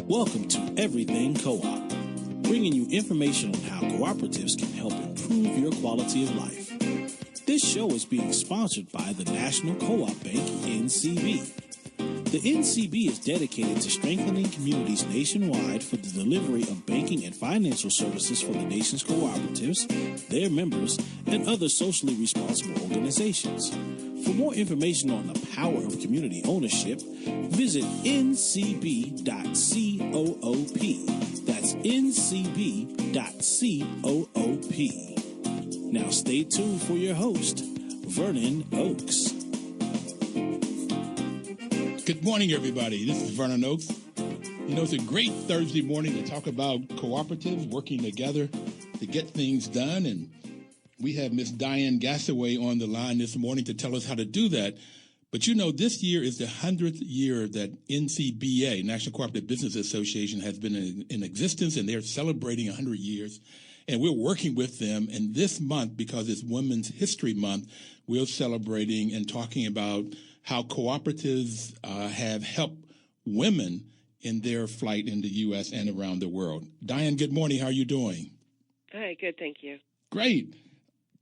Welcome to Everything Co-op, bringing you information on how cooperatives can help improve your quality of life. This show is being sponsored by the National Co-op Bank, NCB. The NCB is dedicated to strengthening communities nationwide for the delivery of banking and financial services for the nation's cooperatives, their members, and other socially responsible organizations. For more information on the power of community ownership, visit ncb.coop. That's ncb.coop. Now stay tuned for your host, Vernon Oakes. Good morning, everybody. This is Vernon Oakes. You know, it's a great Thursday morning to talk about cooperatives working together to get things done. And we have Miss Diane Gassaway on the line this morning to tell us how to do that. But you know, this year is the 100th year that NCBA, National Cooperative Business Association, has been in existence, and they're celebrating 100 years. And we're working with them. And this month, because it's Women's History Month, we're celebrating and talking about how cooperatives have helped women in their flight in the U.S. and around the world. Diane, good morning. How are you doing? Hi, good. Thank you. Great.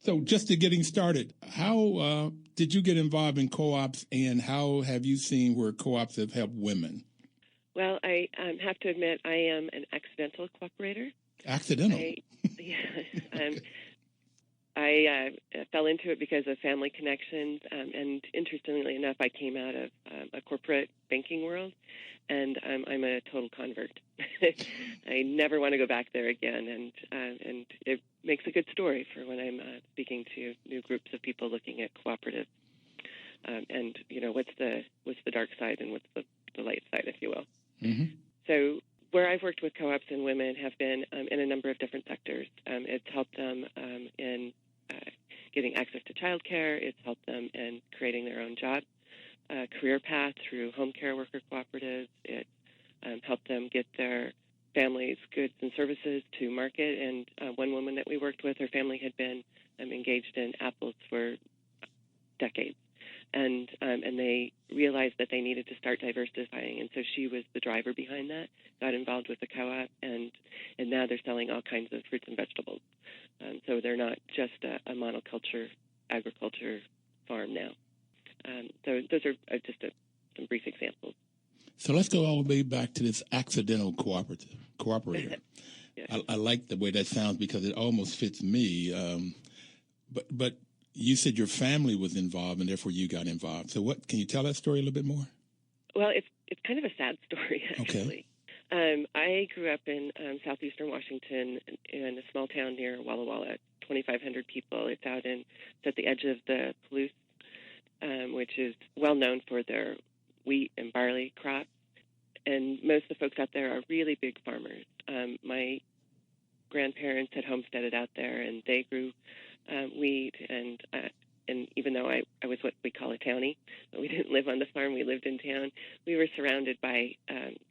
So just to getting started, how did you get involved in co-ops, and how have you seen where co-ops have helped women? Well, I have to admit I am an accidental cooperator. Accidental? I fell into it because of family connections, and interestingly enough, I came out of a corporate banking world, and I'm a total convert. I never want to go back there again, and it makes a good story for when I'm speaking to new groups of people looking at cooperatives. And you know, what's the dark side and what's the light side, if you will. Mm-hmm. So where I've worked with co-ops and women have been in a number of different sectors. It's helped them in getting access to childcare. It's helped them in creating their own job career path through home care worker cooperatives. It helped them get their family's goods and services to market. And one woman that we worked with, her family had been engaged in apples for decades. And they realized that they needed to start diversifying, and so she was the driver behind that, got involved with the co-op, and now they're selling all kinds of fruits and vegetables. So they're not just a monoculture agriculture farm now. So those are just some brief examples. So let's go all the way back to this accidental cooperator. Yeah. I like the way that sounds because it almost fits me. But you said your family was involved, and therefore you got involved. So what can you tell that story a little bit more? Well, it's kind of a sad story, actually. Okay. I grew up in southeastern Washington in a small town near Walla Walla, 2,500 people. It's at the edge of the Palouse, which is well known for their wheat and barley crops. And most of the folks out there are really big farmers. My grandparents had homesteaded out there, and they grew wheat, and even though I was what we call a townie, we didn't live on the farm, we lived in town, we were surrounded by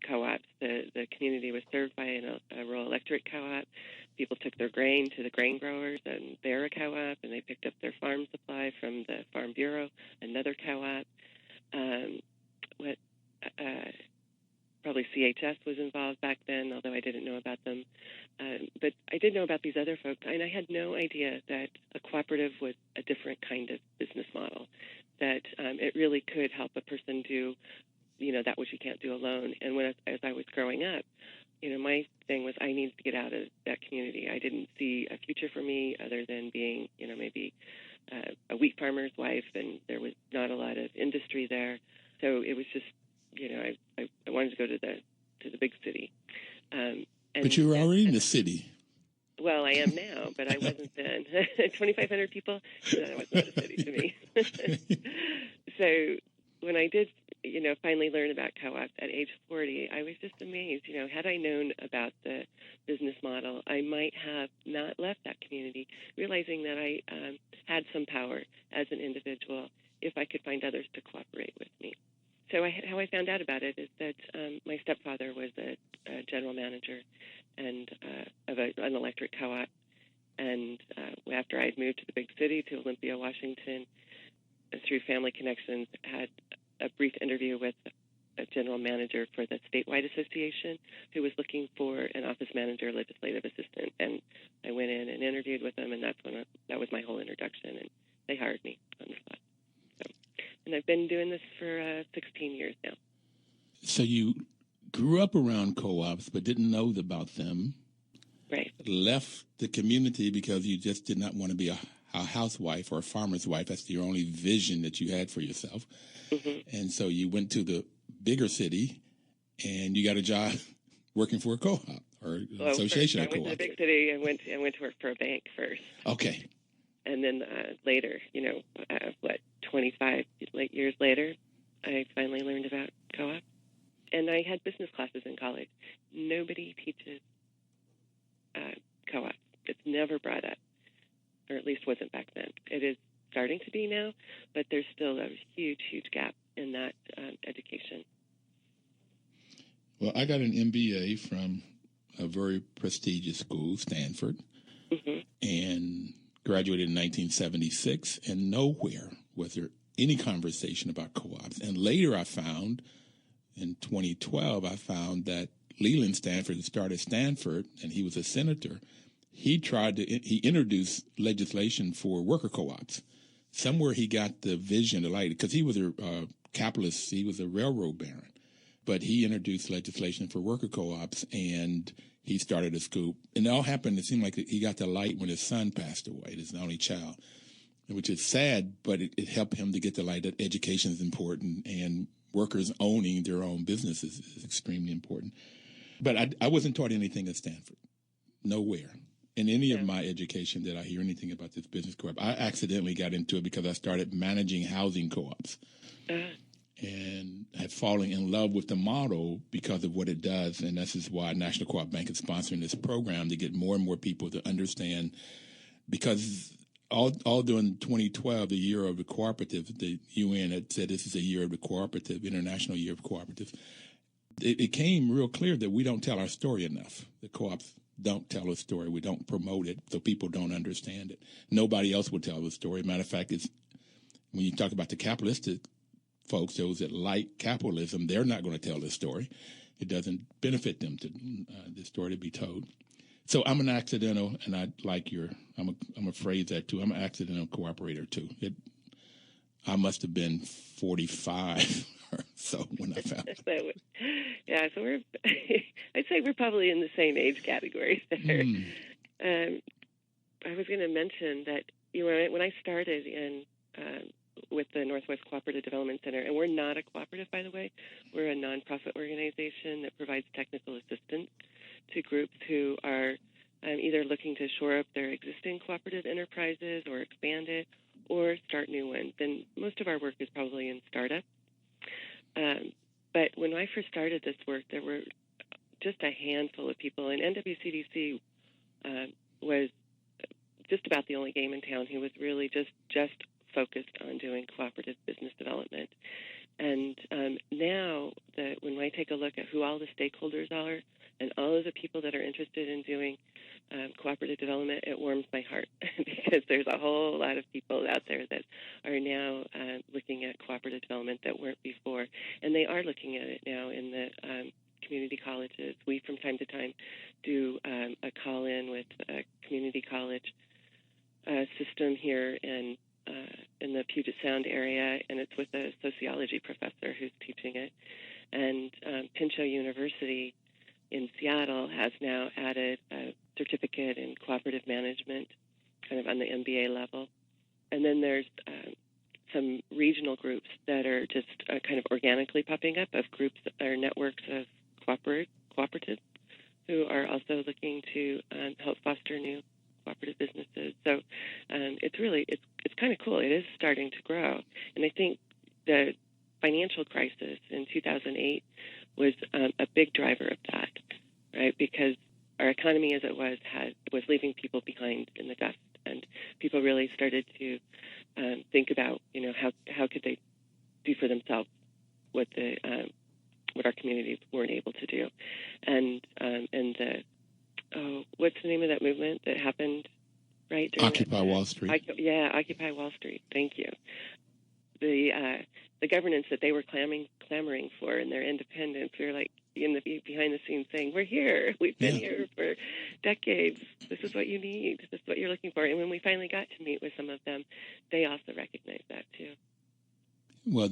co-ops. The community was served by a rural electric co-op. People took their grain to the grain growers, and they're a co-op, and they picked up their farm supply from the Farm Bureau, another co-op. Probably CHS was involved back then, although I didn't know about them. But I did know about these other folks, and I had no idea that a cooperative was a different kind of business model, that it really could help a person do, that which you can't do alone. And as I was growing up, my thing was I needed to get out of that community. I didn't see a future for me other than being, maybe a wheat farmer's wife, and there was not a lot of industry there. So it was just, I wanted to go to the big city. But you were already in the city. Well, I am now, but I wasn't then. 2,500 people, that was not a city to me. So when I did, finally learn about co-ops at age 40, I was just amazed. Had I known about the business model, I might have not left that community, realizing that I had some power as an individual if I could find others to cooperate with me. So how I found out about it is that my stepfather was a general manager and of an electric co-op. And after I had moved to the big city, to Olympia, Washington, through family connections, had a brief interview with a general manager for the statewide association who was looking for an office manager, legislative assistant. And I went in and interviewed with them, and that was my whole introduction, and they hired me on the spot. So, and I've been doing this for 16 years now. So you grew up around co-ops but didn't know about them. Right. Left the community because you just did not want to be a housewife or a farmer's wife. That's your only vision that you had for yourself. Mm-hmm. And so you went to the bigger city and you got a job working for a co-op or association of co-ops. I went to the big city and went to work for a bank first. Okay. And then later, 25 years later, I finally learned about co-op. And I had business classes in college. Nobody teaches co-op. It's never brought up, or at least wasn't back then. It is starting to be now, but there's still a huge, huge gap in that education. Well, I got an MBA from a very prestigious school, Stanford, mm-hmm. and graduated in 1976, and nowhere was there any conversation about co-ops. And later I found, in 2012, that Leland Stanford, who started Stanford, and he was a senator, he introduced legislation for worker co-ops. Somewhere he got the vision, the light, because he was a capitalist, he was a railroad baron, but he introduced legislation for worker co-ops, and he started a school. And it all happened, it seemed like he got the light when his son passed away, his only child, which is sad, but it helped him to get the light that education is important, and workers owning their own businesses is extremely important. But I wasn't taught anything at Stanford, nowhere. In any of my education did I hear anything about this business co-op. I accidentally got into it because I started managing housing co-ops. And had fallen in love with the model because of what it does. And this is why National Co-op Bank is sponsoring this program, to get more and more people to understand. Because all during 2012, the year of the cooperative, the UN had said this is a year of the cooperative, International Year of Cooperative. It came real clear that we don't tell our story enough. The co-ops don't tell a story. We don't promote it, so people don't understand it. Nobody else will tell the story. Matter of fact, when you talk about the capitalistic folks, those that like capitalism, they're not going to tell the story. It doesn't benefit them to the story to be told. So I'm an accidental, and I'm afraid that too. I'm an accidental cooperator too. I must have been 45 or so when I found it. Yeah, so I'd say we're probably in the same age category there. I was going to mention that when I started with the Northwest Cooperative Development Center, and we're not a cooperative, by the way. We're a nonprofit organization that provides technical assistance to groups who are either looking to shore up their existing cooperative enterprises or expand it or start new ones. And most of our work is probably in startup. But when I first started this work, there were just a handful of people, and NWCDC was just about the only game in town who was really just focused on doing cooperative business development. And now that when I take a look at who all the stakeholders are and all of the people that are interested in doing cooperative development, it warms my heart because there's a whole lot of people out there that are now looking at cooperative development that weren't before. And they are looking at it now in the community colleges. We, from time to time, do a call-in with a community college system here in the Puget Sound area, and it's with a sociology professor who's teaching it. And Pinchot University in Seattle has now added a certificate in cooperative management, kind of on the MBA level. And then there's some regional groups that are just kind of organically popping up of groups or networks of cooperatives who are also looking to help foster new cooperative businesses. So it's kind of cool. It is starting to grow. And I think the financial crisis in 2008 was a big driver of that, right? Because our economy as it was leaving people behind in the dust. And people really started to think about, how could they do for themselves what our communities weren't able to do. And what's the name of that movement that happened right during Occupy Wall Street. Occupy Wall Street. Thank you. the governance that they were clamoring for and their independence. We were like behind the scenes saying, "We're here. We've been here for decades. This is what you need. This is what you're looking for." And when we finally got to meet with some of them, they also recognized that too. Well,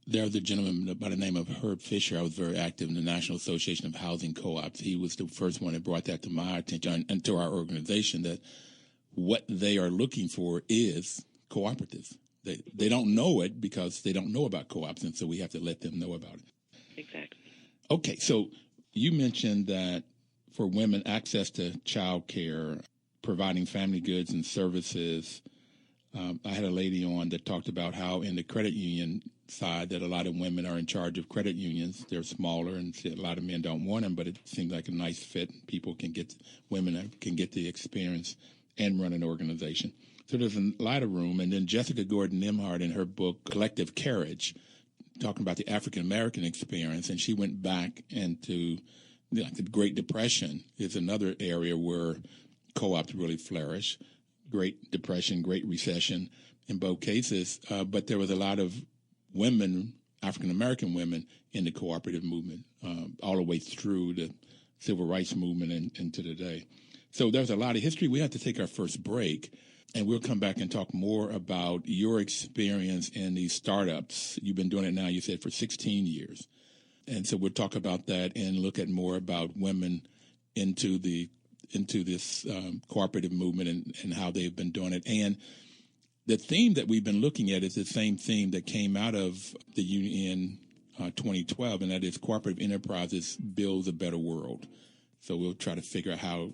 there's a gentleman by the name of Herb Fisher. I was very active in the National Association of Housing Co-ops. He was the first one that brought that to my attention and to our organization, that what they are looking for is cooperatives. They don't know it because they don't know about co-ops, and so we have to let them know about it. Exactly. Okay, so you mentioned that for women, access to child care, providing family goods and services. I had a lady on that talked about how in the credit union side that a lot of women are in charge of credit unions. They're smaller, and a lot of men don't want them, but it seems like a nice fit. Women can get the experience and run an organization. So there's a lot of room. And then Jessica Gordon-Nimhart in her book, Collective Carriage, talking about the African-American experience, and she went back into the Great Depression is another area where co-ops really flourish. Great Depression, Great Recession in both cases. But there was a lot of women, African-American women, in the cooperative movement all the way through the civil rights movement and into today. So there's a lot of history. We have to take our first break, and we'll come back and talk more about your experience in these startups. You've been doing it now, you said, for 16 years. And so we'll talk about that and look at more about women into this cooperative movement and how they've been doing it. And the theme that we've been looking at is the same theme that came out of the UN 2012, and that is cooperative enterprises builds a better world. So we'll try to figure out how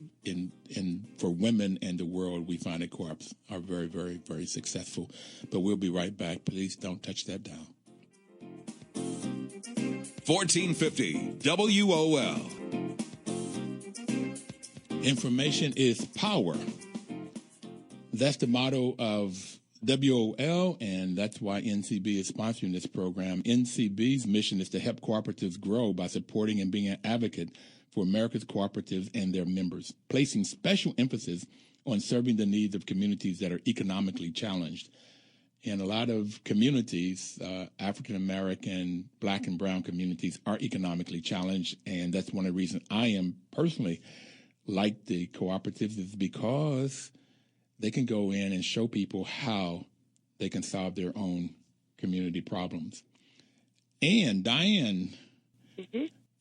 for women and the world, we find that co-ops are very, very, very successful. But we'll be right back. Please don't touch that dial. 1450 WOL. Information is power. That's the motto of WOL, and that's why NCB is sponsoring this program. NCB's mission is to help cooperatives grow by supporting and being an advocate for America's cooperatives and their members, placing special emphasis on serving the needs of communities that are economically challenged. In a lot of communities, African-American, Black and Brown communities are economically challenged, and that's one of the reasons I am personally like the cooperatives, is because they can go in and show people how they can solve their own community problems. And Diane,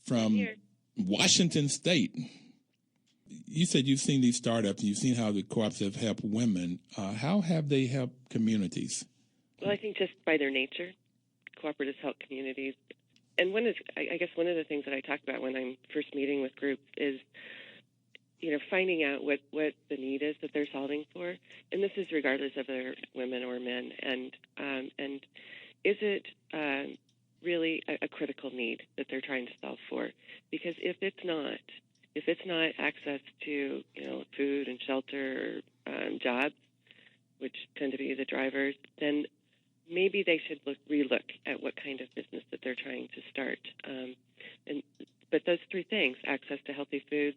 from Washington State, you said you've seen these startups and you've seen how the co-ops have helped women. How have they helped communities? Well, I think just by their nature, cooperatives help communities. And I guess one of the things that I talk about when I'm first meeting with groups is, finding out what the need is that they're solving for. And this is regardless of they're women or men. And is it really a critical need that they're trying to solve for? Because if it's not access to, food and shelter, jobs, which tend to be the drivers, then maybe they should relook at what kind of business that they're trying to start. But those three things, access to healthy food,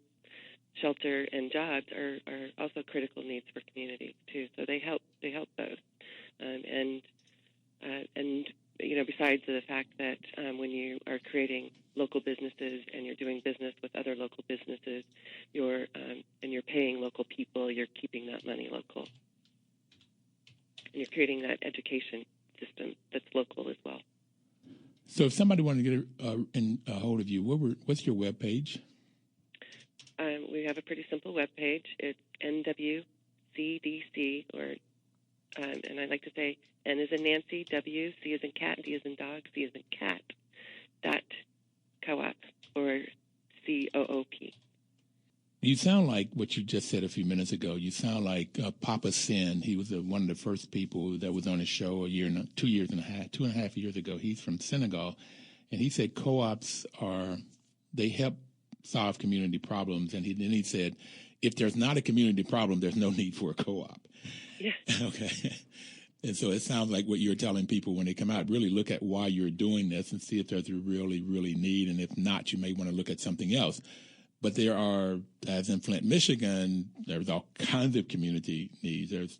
shelter, and jobs, are also critical needs for communities too. So they help those. Besides the fact that when you are creating local businesses and you're doing business with other local businesses, and you're paying local people, you're keeping that money local, and you're creating that education system that's local as well. So if somebody wanted to get a hold of you, what's your web page? We have a pretty simple web page. It's NWCDC, and I like to say N is in Nancy, W, C is in cat, D is in dog, C is in cat, .coop, or COOP. You sound like what you just said a few minutes ago. You sound like Papa Sin. He was one of the first people that was on a show 2.5 years ago. He's from Senegal, and he said co-ops they help solve community problems. And then he said, if there's not a community problem, there's no need for a co-op. Yeah. Okay. And so it sounds like what you're telling people when they come out, really look at why you're doing this and see if there's a really, really need. And if not, you may want to look at something else. But there are, as in Flint, Michigan, there's all kinds of community needs. There's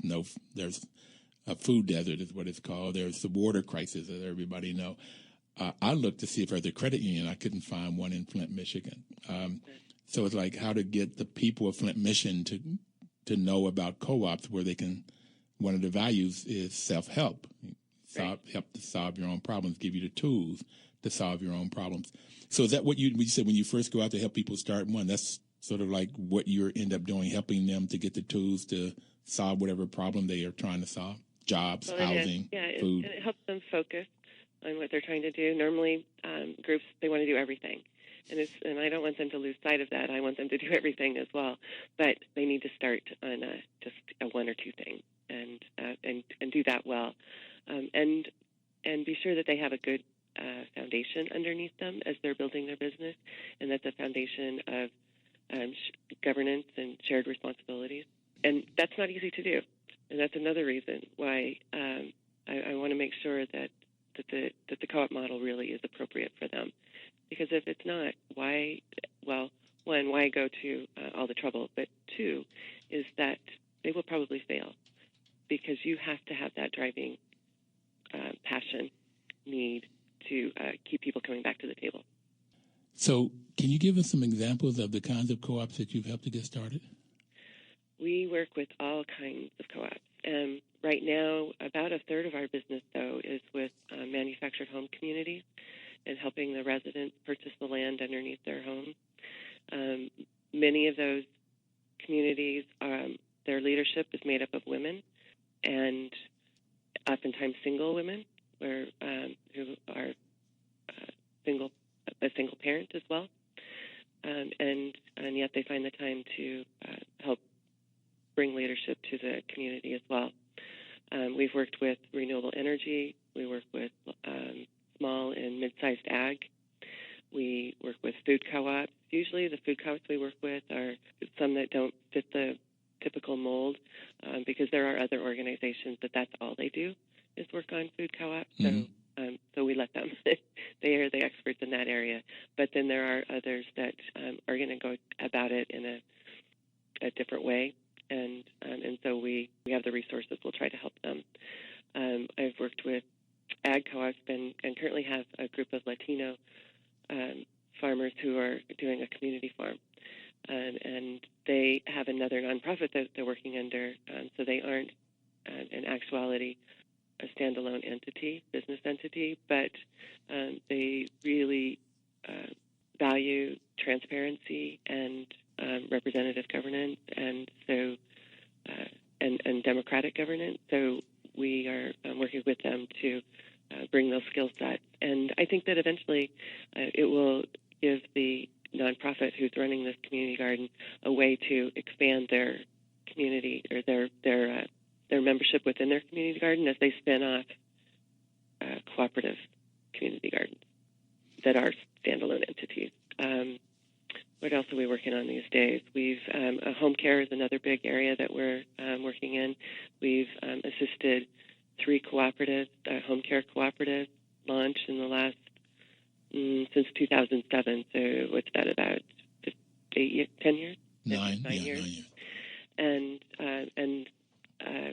a food desert is what it's called. There's the water crisis, as everybody know. I looked to see if there's a credit union. I couldn't find one in Flint, Michigan. So it's like how to get the people of Flint, Michigan to know about co-ops where they can. One of the values is self-help. Help to solve your own problems, give you the tools to solve your own problems. So is that what you said when you first go out to help people start one? That's sort of like what you end up doing, helping them to get the tools to solve whatever problem they are trying to solve? Jobs, housing, food. And it helps them focus on what they're trying to do. Normally, groups, they want to do everything. And I don't want them to lose sight of that. I want them to do everything as well. But they need to start on just one or two things and do that well. And be sure that they have a good foundation underneath them as they're building their business, and that's a foundation of governance and shared responsibilities. And that's not easy to do. And that's another reason why I want to make sure that the co-op model really is appropriate for them. Because if it's not, why go to all the trouble? But two, is that they will probably fail, because you have to have that driving passion, need to keep people coming back to the table. So can you give us some examples of the kinds of co-ops that you've helped to get started? We work with all kinds of co-ops. Right now, about a third of our business, though, is with manufactured home communities and helping the residents purchase the land underneath their home. Many of those communities, their leadership is made up of women, and oftentimes single women, who are a single parent as well, and yet they find the time to help bring leadership to the community as well. We've worked with renewable energy. We work with small and mid-sized ag. We work with food co-ops. Usually the food co-ops we work with are some that don't fit the typical mold, because there are other organizations that's all they do is work on food co-ops. Mm-hmm. So we let them. They are the experts in that area. But then there are others that are going to go about it in a different way. And so we have the resources. We'll try to help them. I've worked with ag co-ops and currently have a group of Latino farmers who are doing a community farm. And they have another nonprofit that they're working under, so they aren't, in actuality, a standalone business entity, but they really value transparency and representative governance, and so and democratic governance. So we are working with them to bring those skill sets, and I think that eventually it will give the nonprofit who's running this community garden a way to expand their community or their membership within their community garden as they spin off cooperative community gardens that are standalone entities. What else are we working on these days? We've home care is another big area that we're working in. We've assisted 3 cooperatives, home care cooperatives, launched in the last since 2007. So what's that, about 10 years? 9 years. 9 years. And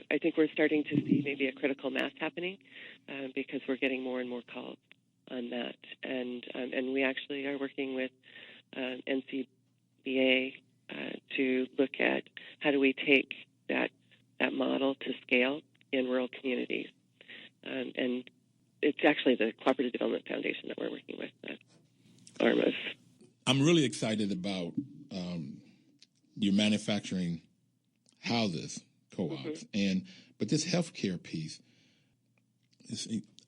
I think we're starting to see maybe a critical mass happening because we're getting more and more calls on that. And we actually are working with NCBA to look at how do we take that model to scale in rural communities. And it's actually the Cooperative Development Foundation that we're working with, arm of. I'm really excited about your manufacturing houses co-ops, mm-hmm. But this healthcare piece.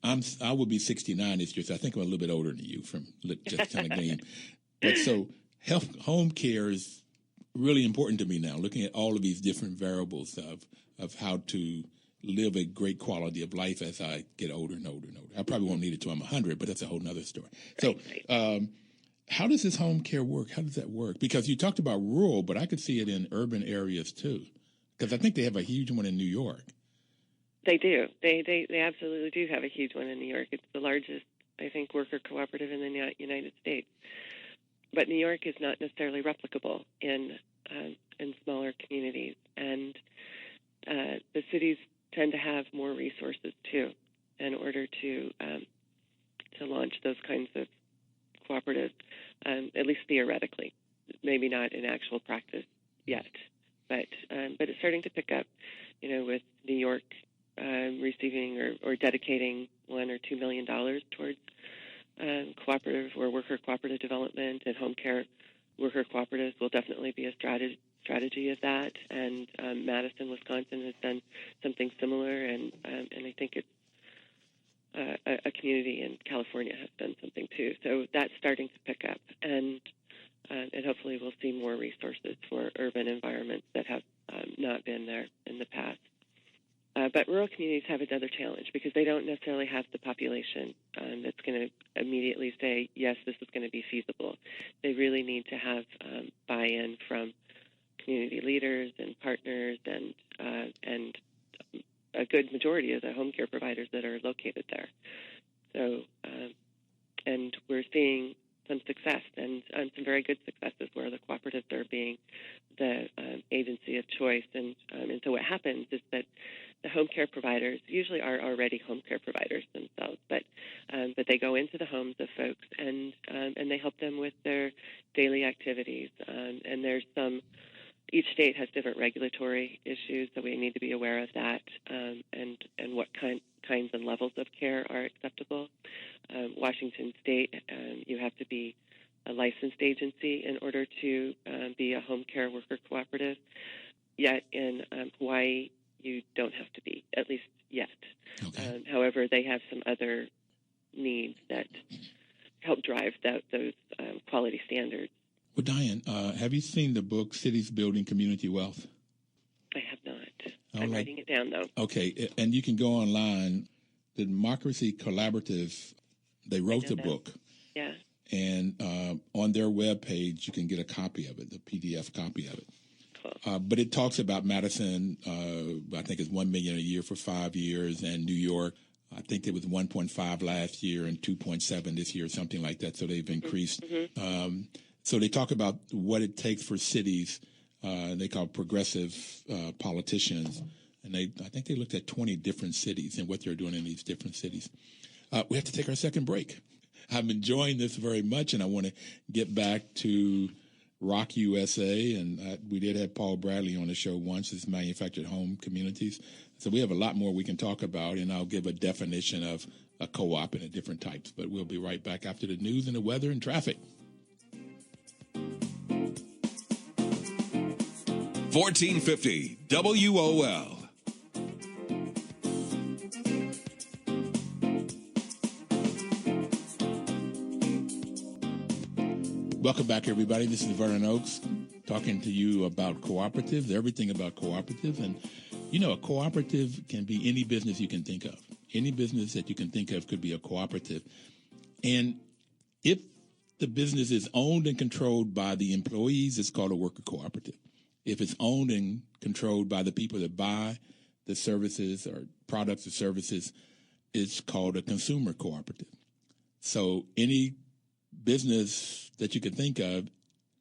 I will be 69 this year, so I think I'm a little bit older than you from just kind of game. But so home care is really important to me now. Looking at all of these different variables of how to live a great quality of life as I get older and older and older. I probably won't need it till I'm 100, but that's a whole nother story. So how does this home care work? How does that work? Because you talked about rural, but I could see it in urban areas too. Because I think they have a huge one in New York. They do. They absolutely do have a huge one in New York. It's the largest, I think, worker cooperative in the United States. But New York is not necessarily replicable in smaller communities. And the cities tend to have more resources too, in order to launch those kinds of cooperatives, at least theoretically. Maybe not in actual practice yet, but it's starting to pick up. With New York receiving or dedicating $1 or $2 million towards cooperative or worker cooperative development, and home care worker cooperatives will definitely be a strategy of that. And Madison, Wisconsin has done something similar, and I think it's a community in California has done something too. So that's starting to pick up, and hopefully we'll see more resources for urban environments that have not been there in the past. But rural communities have another challenge because they don't necessarily have the population that's going to immediately say, yes, this is going to be feasible. They really need to have buy-in from community leaders and partners and a good majority of the home care providers that are located there. So, and we're seeing some success and some very good successes where the cooperatives are being the agency of choice. And so what happens is that the home care providers usually are already home care providers themselves, but they go into the homes of folks and they help them with their daily activities. And there's each state has different regulatory issues, so we need to be aware of that, and what kinds and levels of care are acceptable. Washington State, you have to be a licensed agency in order to be a home care worker cooperative. Yet in Hawaii, you don't have to be, at least yet. Okay. However, they have some other needs that help drive those quality standards. Well, Diane, have you seen the book Cities Building Community Wealth? I have not. I'm writing it down, though. Okay, and you can go online. The Democracy Collaborative, they wrote the book. Yeah. And on their webpage, you can get a copy of it, the PDF copy of it. Cool. But it talks about Madison, I think it's $1 million a year for 5 years, and New York, I think it was 1.5 last year and 2.7 this year, something like that. So they've increased. Mm-hmm. So they talk about what it takes for cities. They call progressive politicians, and I think they looked at 20 different cities and what they're doing in these different cities. We have to take our second break. I'm enjoying this very much, and I want to get back to Rock USA, and we did have Paul Bradley on the show once, his manufactured home communities. So we have a lot more we can talk about, and I'll give a definition of a co-op and the different types. But we'll be right back after the news and the weather and traffic. 1450 WOL. Welcome back, everybody. This is Vernon Oakes talking to you about cooperatives, everything about cooperatives. And, a cooperative can be any business you can think of. Any business that you can think of could be a cooperative. And if the business is owned and controlled by the employees, it's called a worker cooperative. If it's owned and controlled by the people that buy the services or products or services, it's called a consumer cooperative. So any business that you can think of,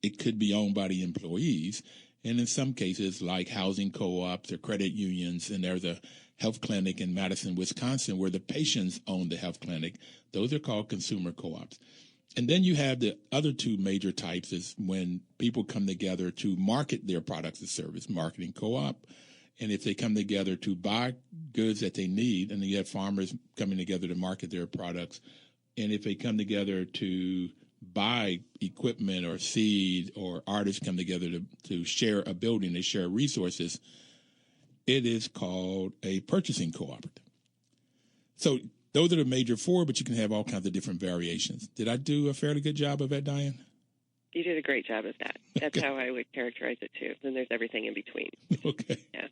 it could be owned by the employees. And in some cases, like housing co-ops or credit unions, and there's a health clinic in Madison, Wisconsin, where the patients own the health clinic. Those are called consumer co-ops. And then you have the other two major types is when people come together to market their products and service, marketing co-op. And if they come together to buy goods that they need, and then you have farmers coming together to market their products. And if they come together to buy equipment or seed, or artists come together to share a building, they share resources, it is called a purchasing cooperative. So those are the major four, but you can have all kinds of different variations. Did I do a fairly good job of that, Diane? You did a great job of that. That's how I would characterize it, too. Then there's everything in between. Okay. Yeah.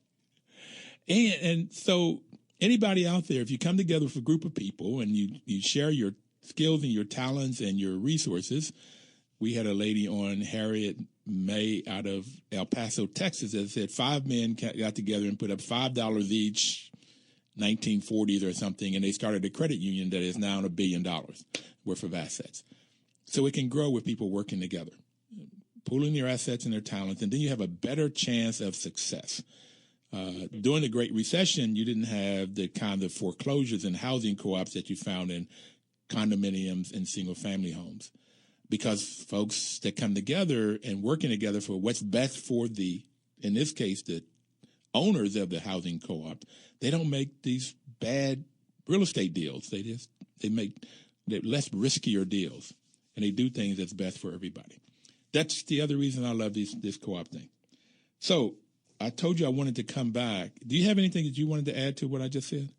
And so anybody out there, if you come together with a group of people and you share your skills and your talents and your resources. We had a lady on, Harriet May, out of El Paso, Texas, that said 5 men got together and put up $5 each, 1940s or something, and they started a credit union that is now $1 billion worth of assets. So it can grow with people working together, pooling their assets and their talents, and then you have a better chance of success. During the Great Recession, you didn't have the kind of foreclosures and housing co-ops that you found in condominiums and single-family homes, because folks that come together and working together for what's best for in this case, the owners of the housing co-op, they don't make these bad real estate deals. They make less riskier deals, and they do things that's best for everybody. That's the other reason I love this co-op thing. So I told you I wanted to come back. Do you have anything that you wanted to add to what I just said?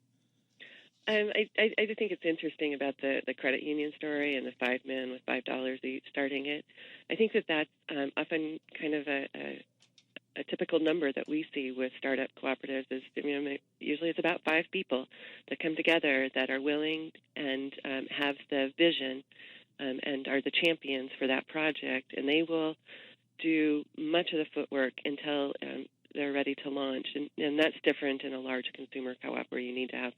I do think it's interesting about the credit union story and the 5 men with $5 each starting it. I think that's often kind of a typical number that we see with startup cooperatives. Is usually it's about 5 people that come together that are willing and have the vision and are the champions for that project, and they will do much of the footwork until they're ready to launch. And that's different in a large consumer co-op where you need to have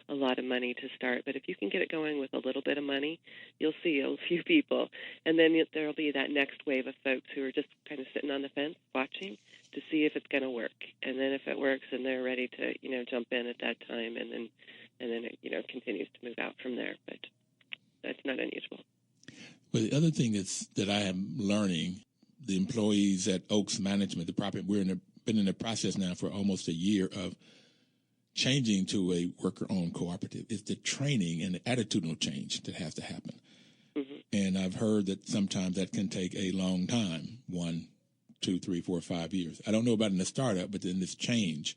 a lot of money to start. But if you can get it going with a little bit of money, you'll see a few people. And then there'll be that next wave of folks who are just kind of sitting on the fence watching to see if it's going to work. And then if it works, then they're ready to, jump in at that time. And then it, continues to move out from there. But that's not unusual. Well, the other thing that I am learning, the employees at Oaks Management, been in the process now for almost a year of changing to a worker-owned cooperative. It's the training and the attitudinal change that has to happen. Mm-hmm. And I've heard that sometimes that can take a long time, 1, 2, 3, 4, 5 years. I don't know about in a startup, but in this change,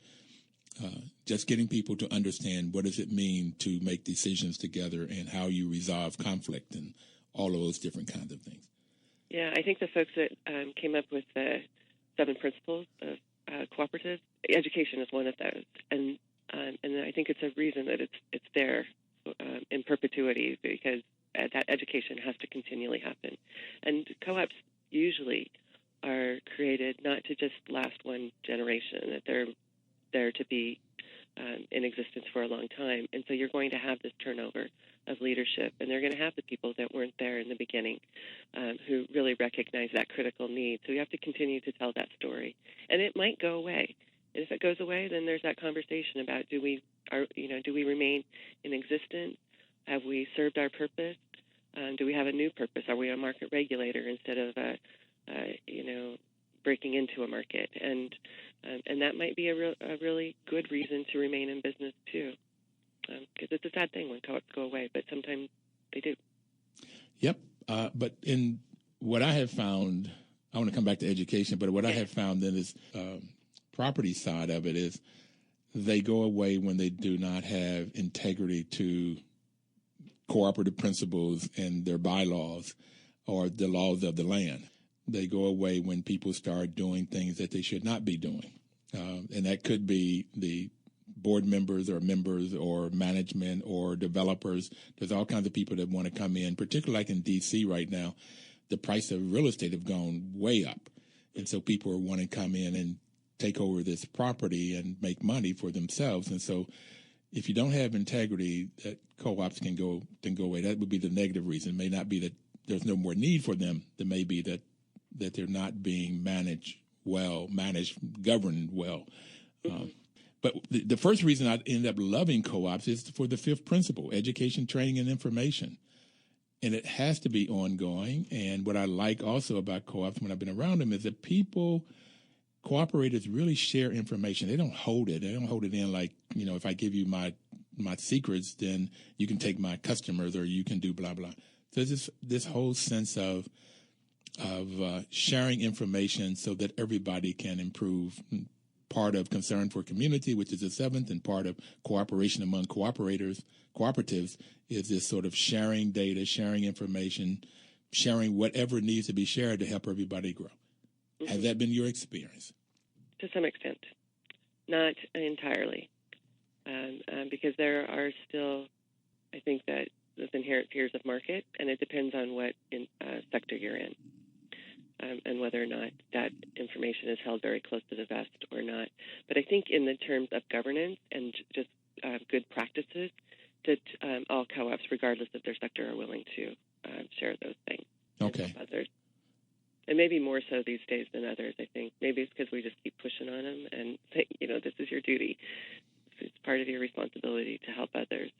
just getting people to understand what does it mean to make decisions together and how you resolve conflict and all of those different kinds of things. Yeah, I think the folks that came up with the 7 principles of cooperative education is one of those, and I think it's a reason that it's there in perpetuity, because that education has to continually happen. And co-ops usually are created not to just last one generation; that they're there to be in existence for a long time. And so you're going to have this turnover of leadership, and they're going to have the people that weren't there in the beginning who really recognize that critical need. So you have to continue to tell that story, and it might go away. And if it goes away, then there's that conversation about do we remain in existence? Have we served our purpose? Do we have a new purpose? Are we a market regulator instead of breaking into a market? And that might be a really good reason to remain in business too. Because it's a sad thing when co-ops go away, but sometimes they do. Yep. But in what I have found, I want to come back to education, but what I have found in this property side of it is they go away when they do not have integrity to cooperative principles and their bylaws or the laws of the land. They go away when people start doing things that they should not be doing. And that could be the board members or management or developers. There's all kinds of people that want to come in, particularly like in D.C. right now. The price of real estate have gone way up. And so people are wanting to come in and take over this property and make money for themselves. And so if you don't have integrity, that co-ops can go away. That would be the negative reason. It may not be that there's no more need for them. It may be that they're not being governed well. But the first reason I ended up loving co-ops is for the 5th principle, education, training, and information. And it has to be ongoing. And what I like also about co-ops when I've been around them is that cooperators really share information. They don't hold it. They don't hold it in like, if I give you my secrets, then you can take my customers or you can do blah, blah. So there's this whole sense of sharing information so that everybody can improve. Part of concern for community, which is the 7th, and part of cooperation among cooperatives is this sort of sharing data, sharing information, sharing whatever needs to be shared to help everybody grow. Mm-hmm. Has that been your experience? To some extent. Not entirely. Because there are still, I think, that those inherent fears of market, and it depends on what sector you're in. And whether or not that information is held very close to the vest or not. But I think in the terms of governance and just good practices, that all co-ops, regardless of their sector, are willing to share those things with others. And maybe more so these days than others, I think. Maybe it's because we just keep pushing on them and saying, this is your duty. It's part of your responsibility to help others.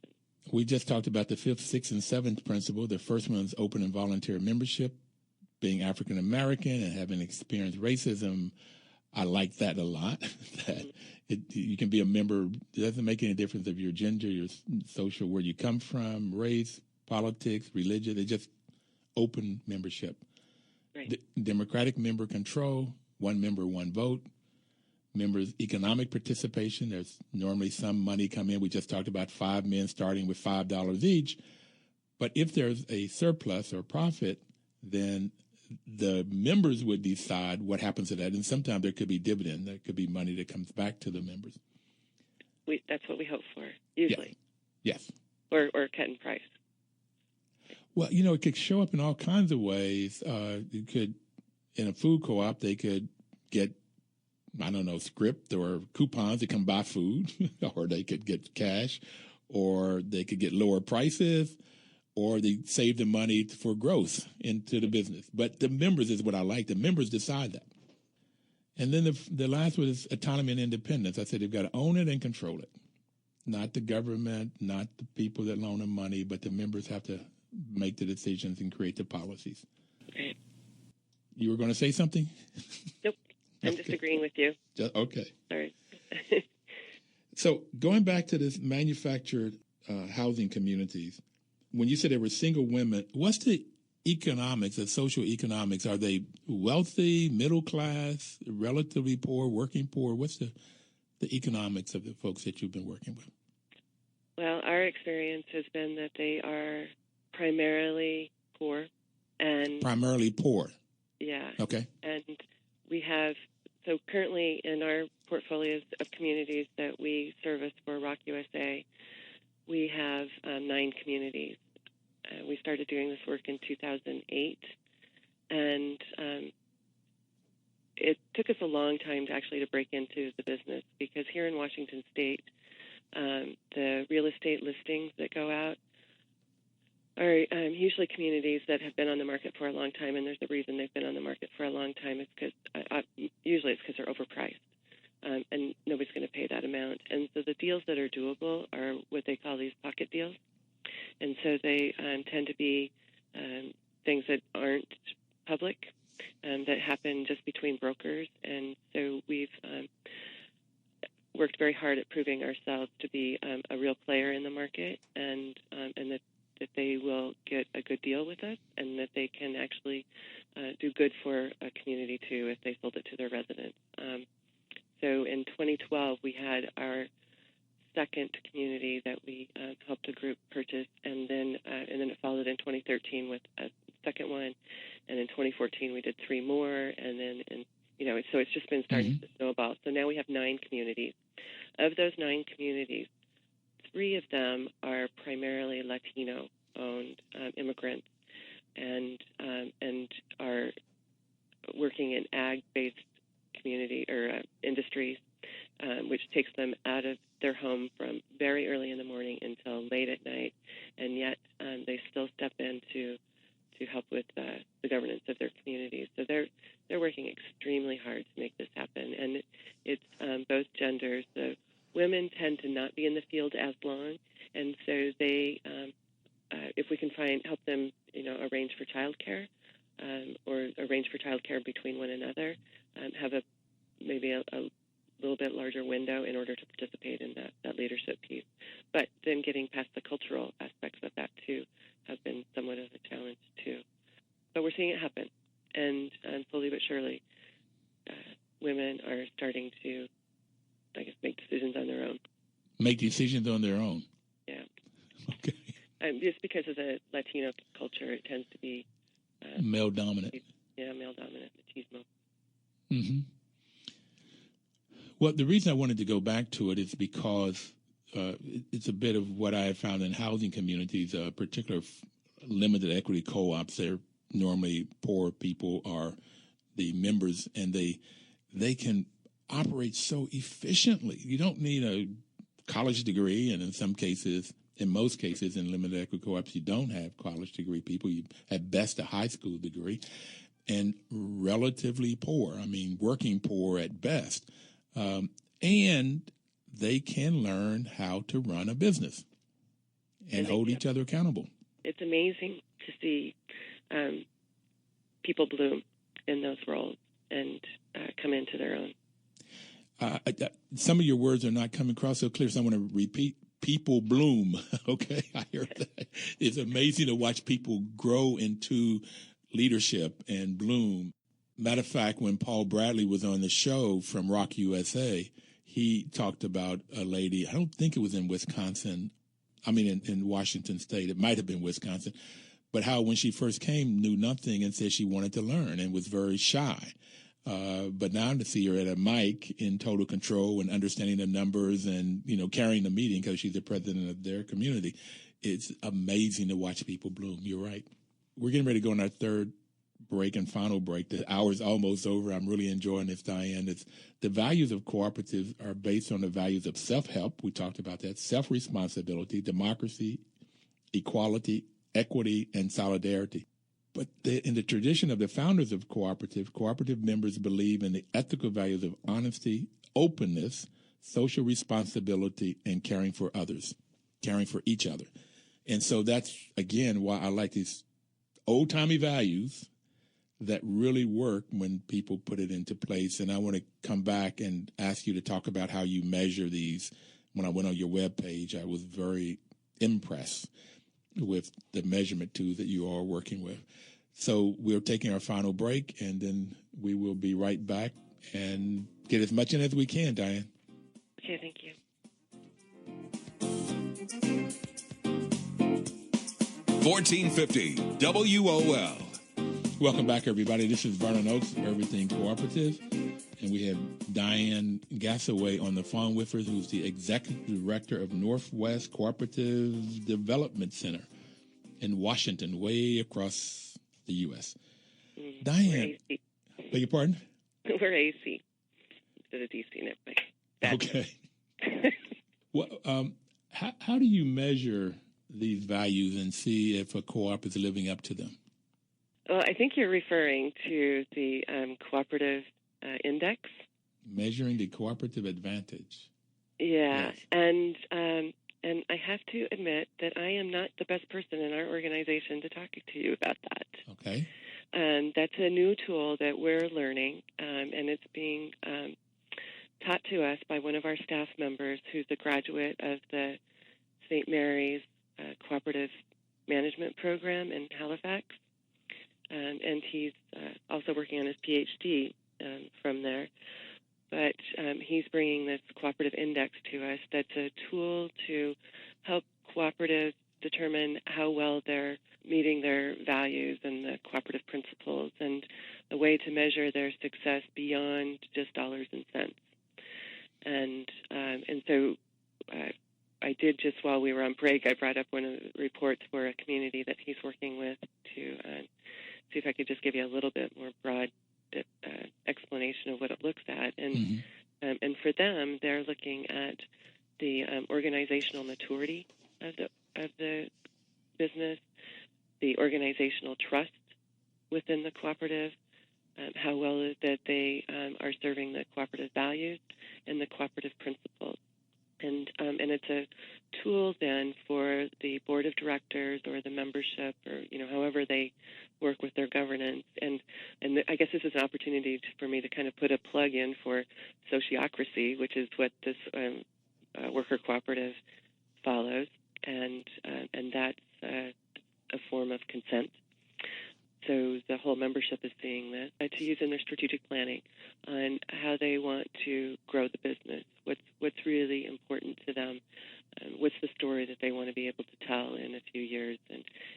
We just talked about the 5th, 6th, and 7th principle. The first one is open and volunteer membership. Being African American and having experienced racism, I like that a lot. That you can be a member. It doesn't make any difference of your gender, your social, where you come from, race, politics, religion. They just open membership. Right. Democratic member control, one member, one vote. Members' economic participation. There's normally some money come in. We just talked about 5 men starting with $5 each. But if there's a surplus or profit, then the members would decide what happens to that. And sometimes there could be dividend. There could be money that comes back to the members. That's what we hope for, usually. Yes. Or cut in price. Well, it could show up in all kinds of ways. You could, in a food co-op, they could get, script or coupons to come buy food, or they could get cash, or they could get lower prices, or they save the money for growth into the business. But the members is what I like. The members decide that. And then the last one is autonomy and independence. I said they've got to own it and control it. Not the government, not the people that loan them money, but the members have to make the decisions and create the policies. Right. You were going to say something? Nope. I'm just agreeing with you. Okay. Sorry. So going back to this manufactured housing communities, when you said there were single women, what's the economics, the social economics? Are they wealthy, middle class, relatively poor, working poor? What's the economics of the folks that you've been working with? Well, our experience has been that they are primarily poor. Primarily poor? Yeah. Okay. And we have, so currently in our portfolios of communities that we service for Rock USA, we have 9 communities. We started doing this work in 2008, and it took us a long time to break into the business, because here in Washington State, the real estate listings that go out are usually communities that have been on the market for a long time, and there's a reason they've been on the market for a long time. It's because usually it's because they're overpriced. And nobody's going to pay that amount. And so the deals that are doable are what they call these pocket deals. And so they tend to be things that aren't public, that happen just between brokers. And so we've worked very hard at proving ourselves to be a real player in the market, and that they will get a good deal with us, and that they can actually do good for a community, too, if they sold it to their residents. So in 2012, we had our second community that we helped a group purchase, and then it followed in 2013 with a second one, and in 2014 we did 3 more, and then so it's just been starting to snowball. So now we have 9 communities. Of those 9 communities, 3 of them are primarily Latino-owned immigrants, and are working in ag-based community or industries, which takes them out of their home from very early in the morning until late at night, and yet they still step in to help with the governance of their communities. So they're working extremely hard to make this happen, and it's both genders. The women tend to not be in the field as long, and so they, if we can help them, arrange for childcare, or arrange for childcare between one another, have maybe a little bit larger window in order to participate in that leadership piece. But then getting past the cultural aspects of that, too, have been somewhat of a challenge, too. But we're seeing it happen. And slowly but surely, women are starting to, make decisions on their own. Make decisions on their own? Yeah. Okay. Just because of the Latino culture, it tends to be... male-dominant. Yeah, male-dominant, machismo. Mm-hmm. Well, the reason I wanted to go back to it is because it's a bit of what I have found in housing communities, particular limited equity co-ops. They're normally poor people are the members, and they can operate so efficiently. You don't need a college degree, and in most cases, in limited equity co-ops, you don't have college degree people. You at best a high school degree. and relatively poor. I mean, working poor at best. And they can learn how to run a business and hold each other accountable. It's amazing to see people bloom in those roles and come into their own. Some of your words are not coming across so clear, so I want to repeat. People bloom. Okay, I hear that. It's amazing to watch people grow into leadership and bloom. Matter of fact, when Paul Bradley was on the show from Rock USA, he talked about a lady, I don't think it was in Wisconsin, in Washington State, it might have been Wisconsin, but how when she first came, knew nothing and said she wanted to learn and was very shy. But now to see her at a mic in total control and understanding the numbers and, carrying the meeting because she's the president of their community, it's amazing to watch people bloom. You're right. We're getting ready to go on our third break and final break. The hour's almost over. I'm really enjoying this, Diane. The values of cooperatives are based on the values of self-help. We talked about that. Self-responsibility, democracy, equality, equity, and solidarity. But in the tradition of the founders of cooperative members believe in the ethical values of honesty, openness, social responsibility, and caring for others, caring for each other. And so that's, again, why I like these old-timey values that really work when people put it into place. And I want to come back and ask you to talk about how you measure these. When I went on your webpage, I was very impressed with the measurement tools that you are working with. So we're taking our final break, and then we will be right back and get as much in as we can, Diane. Okay, thank you. 1450 WOL. Welcome back, everybody. This is Vernon Oakes, Everything Cooperative, and we have Diane Gassaway on the phone with us, who's the Executive Director of Northwest Cooperative Development Center in Washington, way across the U.S. Diane, beg your pardon? We're AC instead of DC. Okay. Well, how do you measure these values and see if a co-op is living up to them? Well, I think you're referring to the Cooperative Index. Measuring the cooperative advantage. Yeah, yes. And I have to admit that I am not the best person in our organization to talk to you about that. Okay. That's a new tool that we're learning, and it's being taught to us by one of our staff members who's a graduate of the St. Mary's Cooperative Management Program in Halifax. And he's also working on his PhD from there. But he's bringing this cooperative index to us that's a tool to help cooperatives determine how well they're meeting their values and the cooperative principles, and a way to measure their success beyond just dollars and cents. And so I did, just while we were on break, I brought up one of the reports for a community that he's working with to see if I could just give you a little bit more broad explanation of what it looks at. And and for them, they're looking at the organizational maturity of the business, the organizational trust within the cooperative, how well is that they are serving the cooperative values and the cooperative principles. And it's a tool then for the board of directors or the membership, or however they work with their governance. And I guess this is an opportunity for me to kind of put a plug in for sociocracy, which is what this worker cooperative follows, and that's a form of consent. So the whole membership is seeing this to use in their strategic planning on how they want to grow the business, what's really important to them, what's the story that they want to be able to tell in a few years,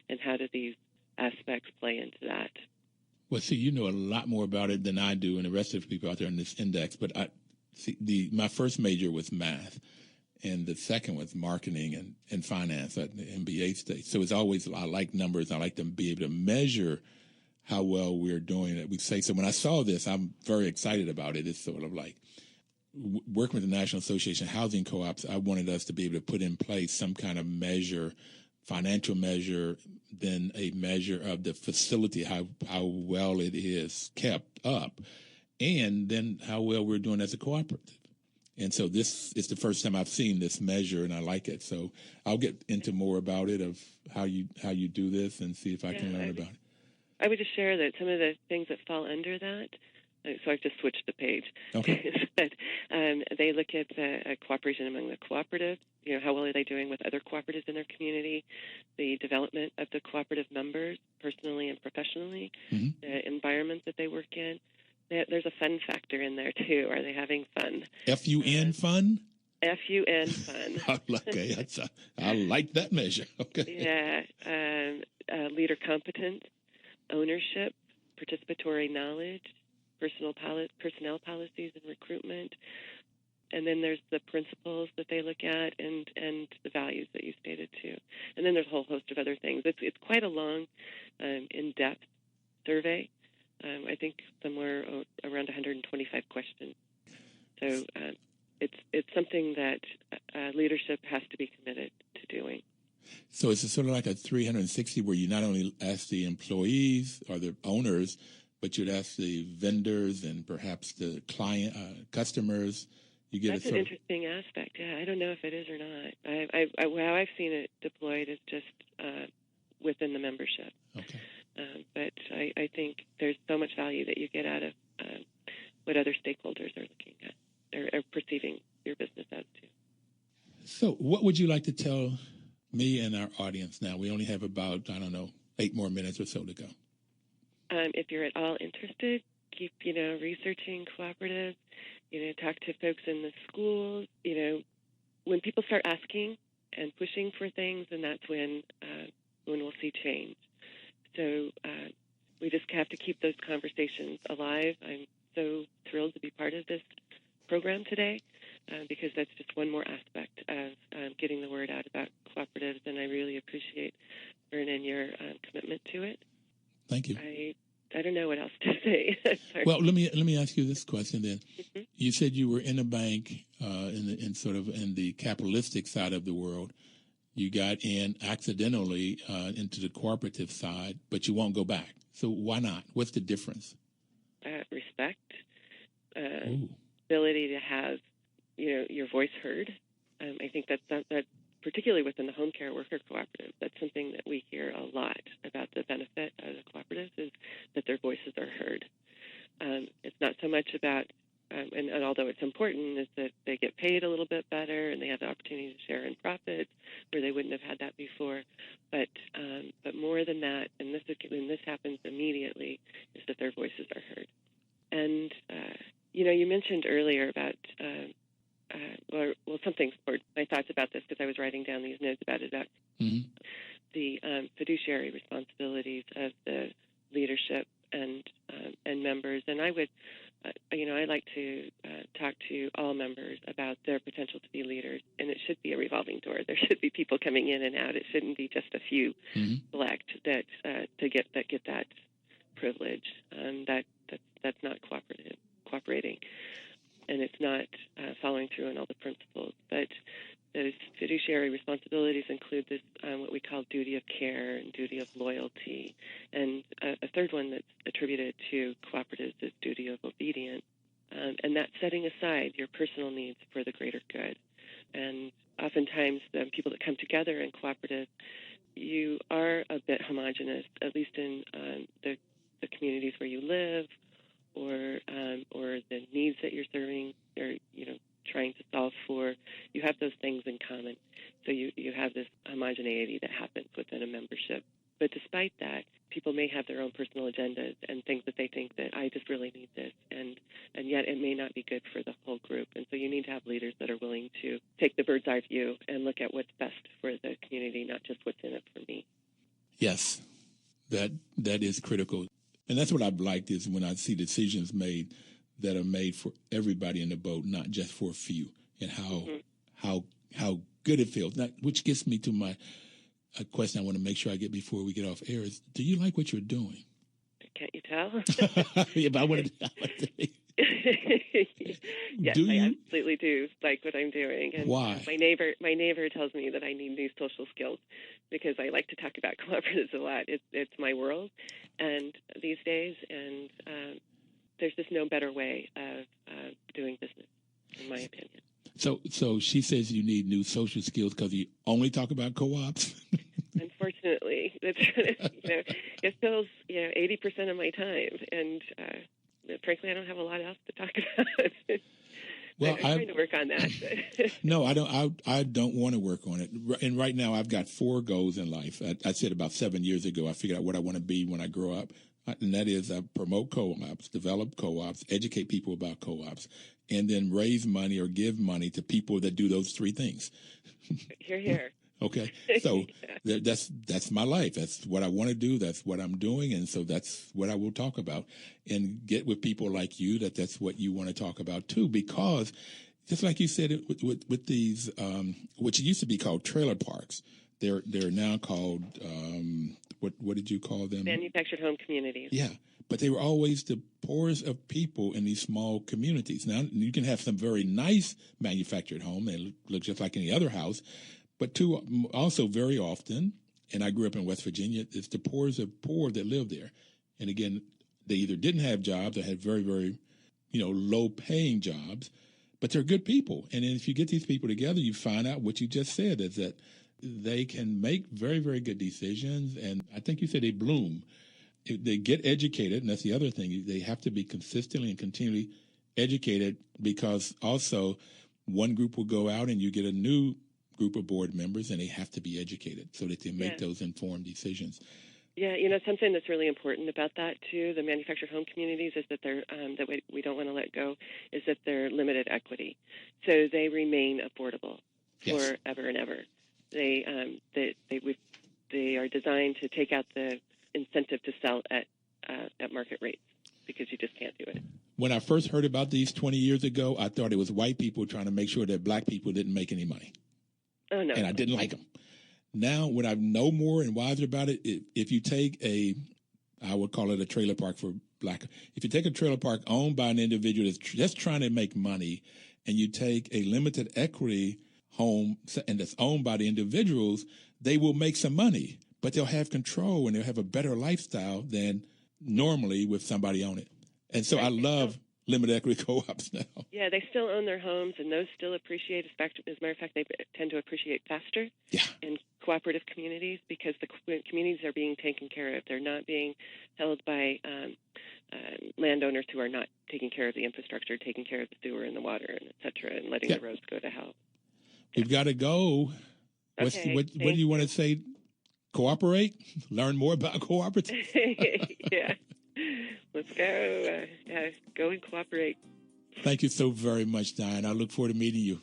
and how do these aspects play into that. Well, see, you know a lot more about it than I do and the rest of the people out there in this index, but my first major was math, and the second was marketing and finance at the MBA stage. So it's always, I like numbers. I like to be able to measure how well we're doing it. We say, so when I saw this, I'm very excited about it. It's sort of like working with the National Association of Housing Co-ops. I wanted us to be able to put in place some kind of measure financial measure than a measure of the facility, how well it is kept up, and then how well we're doing as a cooperative. And so this is the first time I've seen this measure, and I like it. So I'll get into more about it, of how you do this, and see if I can learn about it. I would just share that some of the things that fall under that, so I've just switched the page. Okay. But they look at the cooperation among the cooperative, how well are they doing with other cooperatives in their community, the development of the cooperative members personally and professionally, the environment that they work in. There's a fun factor in there, too. Are they having fun? F-U-N, fun? F-U-N, fun. Okay, I like that measure. Okay. Yeah. Leader competence, ownership, participatory knowledge, personnel policies and recruitment. And then there's the principles that they look at, and the values that you stated, too. And then there's a whole host of other things. It's quite a long, in-depth survey. I think somewhere around 125 questions. So it's something that leadership has to be committed to doing. So it's sort of like a 360, where you not only ask the employees or the owners, but you'd ask the vendors and perhaps the client, customers. You get That's an interesting aspect. Yeah, I don't know if it is or not. How I've seen it deployed is just within the membership. Okay. But I think there's so much value that you get out of what other stakeholders are looking at or perceiving your business as too. So what would you like to tell me and our audience now? We only have about, 8 more minutes or so to go. If you're at all interested, keep, researching cooperatives, talk to folks in the schools. When people start asking and pushing for things, and that's when we'll see change. So we just have to keep those conversations alive. I'm so thrilled to be part of this program today because that's just one more aspect of getting the word out about cooperatives, and I really appreciate, Vernon, your commitment to it. Thank you. I don't know what else to say. Well, let me ask you this question then. Mm-hmm. You said you were in a bank in the capitalistic side of the world. You got in accidentally into the cooperative side, but you won't go back. So why not? What's the difference? Respect, ability to have, your voice heard. I think that particularly within the home care worker cooperative, that's something that we hear a lot about. The benefit of the cooperatives is that their voices are heard. It's not so much about, and although it's important, is that they get paid a little bit better and they have the opportunity to share in profits where they wouldn't have had that before. But more than that, and this happens immediately, is that their voices are heard. And you mentioned earlier about something for my thoughts about this, because I was writing down these notes about the fiduciary responsibilities of the leadership and members. And I would, I like to talk to all members about their potential to be leaders, and it should be a revolving door. There should be people coming in and out. It shouldn't be just a few select that get that privilege. That's not cooperating. And it's not following through on all the principles. But those fiduciary responsibilities include this what we call duty of care and duty of loyalty. And a third one that's attributed to cooperatives is duty of obedience. And that's setting aside your personal needs for the greater good. And oftentimes the people that come together in cooperative, you are a bit homogenous, at least in the communities where you live, or the needs that you're serving, or trying to solve for. You have those things in common, so you have this homogeneity that happens within a membership. But despite that, people may have their own personal agendas and things that they think that I just really need this, and yet it may not be good for the whole group. And so you need to have leaders that are willing to take the bird's eye view and look at what's best for the community, not just what's in it for me. Yes, that is critical. And that's what I've liked, is when I see decisions made that are made for everybody in the boat, not just for a few, and how good it feels. Now, which gets me to a question I want to make sure I get before we get off air is, do you like what you're doing? Can't you tell? Yeah, but I want to. Yes, I absolutely do like what I'm doing. And why? My neighbor tells me that I need new social skills because I like to talk about cooperatives a lot. It's my world, and these days, and there's just no better way of doing business, in my opinion. So she says you need new social skills because you only talk about co-ops. Unfortunately, that's it fills 80% of my time, and frankly, I don't have a lot else to talk about. Well, I'm trying to work on that. No, I don't. I don't want to work on it. And right now, I've got 4 goals in life. I said about 7 years ago, I figured out what I want to be when I grow up, and that is promote co-ops, develop co-ops, educate people about co-ops, and then raise money or give money to people that do those 3 things. Hear, hear. Okay, so that's my life. That's what I want to do. That's what I'm doing, and so that's what I will talk about. And get with people like you that's what you want to talk about too. Because just like you said, with these, which used to be called trailer parks, they're now called what did you call them? Manufactured home communities. Yeah, but they were always the poorest of people in these small communities. Now you can have some very nice manufactured home. They look just like any other house. But also very often, and I grew up in West Virginia, it's the poorest of poor that live there. And again, they either didn't have jobs or had very, very, low-paying jobs, but they're good people. And then if you get these people together, you find out what you just said, is that they can make very, very good decisions. And I think you said they bloom. They get educated, and that's the other thing. They have to be consistently and continually educated, because also one group will go out and you get a new group of board members, and they have to be educated so that they make those informed decisions. Yeah, something that's really important about that too, the manufactured home communities, is that they're that we don't want to let go, is that they're limited equity, so they remain affordable forever and ever. They are designed to take out the incentive to sell at market rates, because you just can't do it. When I first heard about these 20 years ago, I thought it was white people trying to make sure that black people didn't make any money. Oh, no. And I didn't like them. Now, when I know more and wiser about it, if you take I would call it a trailer park for black. If you take a trailer park owned by an individual that's just trying to make money, and you take a limited equity home and that's owned by the individuals, they will make some money, but they'll have control and they'll have a better lifestyle than normally with somebody on it. And so I love limited equity co-ops now. Yeah, they still own their homes, and those still appreciate. As a matter of fact, they tend to appreciate faster in cooperative communities, because the communities are being taken care of. They're not being held by landowners who are not taking care of the infrastructure, taking care of the sewer and the water, and et cetera, and letting the roads go to hell. We've got to go. What do you want to say? Cooperate? Learn more about cooperatives? Yeah. Let's go. Go and cooperate. Thank you so very much, Diane. I look forward to meeting you.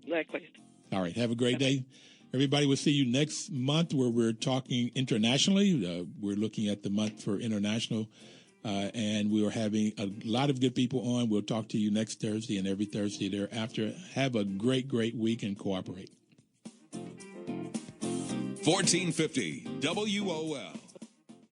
Likewise. All right. Have a great day. Everybody, we'll see you next month, where we're talking internationally. We're looking at the month for international, and we are having a lot of good people on. We'll talk to you next Thursday and every Thursday thereafter. Have a great, great week, and cooperate. 1450 WOL.